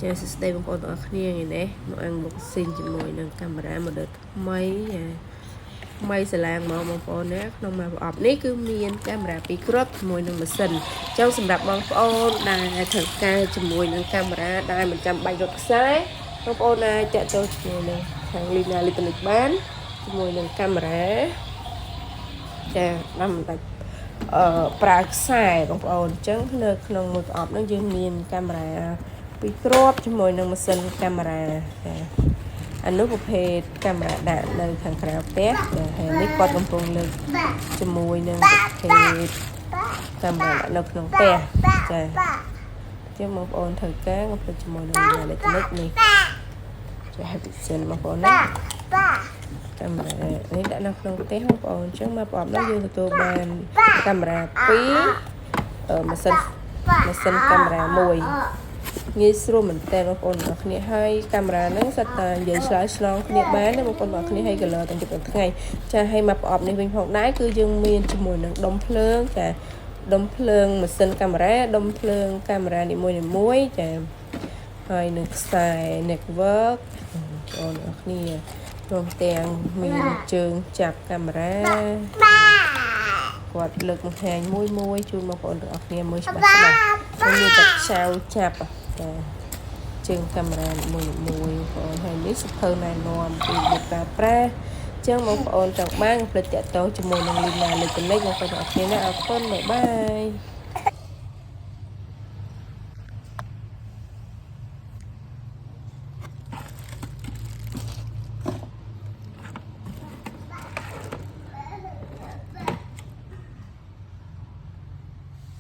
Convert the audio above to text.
ចាសស្ដីបងប្អូនទាំងអស់គ្នាថ្ងៃនេះមកអាំងបុកស៊ីនជាមួយនឹងកាមេរ៉ា model ថ្មីថ្មីសាឡាងមកបងប្អូនណាក្នុងម៉ាប្រអប់នេះគឺមានកាមេរ៉ា2គ្រាប់ជាមួយនឹងម៉ាស៊ីនអញ្ចឹងសម្រាប់បងប្អូនដែលត្រូវការជាមួយនឹងកាមេរ៉ាដែលមិនចាំបាច់រត់ខ្សែបងប្អូនអាចតាក់ទងជាមួយនឹងខាង Lina Electronic បានជាមួយនឹងកាមេរ៉ាចាដល់មិនបាច់ប្រើខ្សែបងប្អូនអញ្ចឹងនៅក្នុងមួយប្រអប់ហ្នឹងយើងមានកាមេរ៉ាពីរគ្រាប់ជាមួយនឹងម៉ាស៊ីនកាមេរ៉ាចាអានោះប្រភេទកាមេរ៉ាដាក់នៅខាងក្រៅផ្ទះចាហើយនេះគាត់កំពុងលើកជាមួយនឹងប្រភេទកាមេរ៉ាដាក់នៅក្នុងផ្ទះចាជាងបងប្អូនត្រូវការកំពុងជាមួយនឹង Electronic នេះចាហើយពិសេសបងប្អូនណាកាមេរ៉ានេះដាក់នៅក្នុងផ្ទះបងប្អូនអញ្ចឹងមកប្រអប់នោះយើងទទួលបានកាមេរ៉ា2ម៉ាស៊ីនកាមេរ៉ា1ងាយស្រួលមែនតើបងប្អូនទាំងគ្នាហើយកាមេរ៉ាហ្នឹងសិតតែនិយាយឆ្លើយឆ្លងគ្នាបានណាបងប្អូនទាំងគ្នាហើយ color ទាំងយប់ទាំងថ្ងៃចាហើយមកប្រអប់នេះវិញផងដែរគឺយើងមានជាមួយនឹងដុំភ្លើងចាដុំភ្លើងម៉ាស៊ីនកាមេរ៉ាដុំភ្លើងកាមេរ៉ានីមួយៗចាហើយនឹងខ្សែ network បងប្អូនទាំងគ្នាព្រមទាំងមានជើងចាប់កាមេរ៉ាគាត់លើកបង្ហាញមួយជូនបងប្អូនទាំងអស់គ្នាមើលច្បាស់ហើយមានតែឆាវចាប់ចាជើងកាមេរ៉ាមួយបងប្អូនហើយនេះសុភៅណែនាំពីវិធីប្រើចឹងបងប្អូនចង់បានផ្លិតតាក់ទងជាមួយនឹង Lina Electronic បងប្អូនទាំងអស់គ្នាណាអរគុណបាយបាយ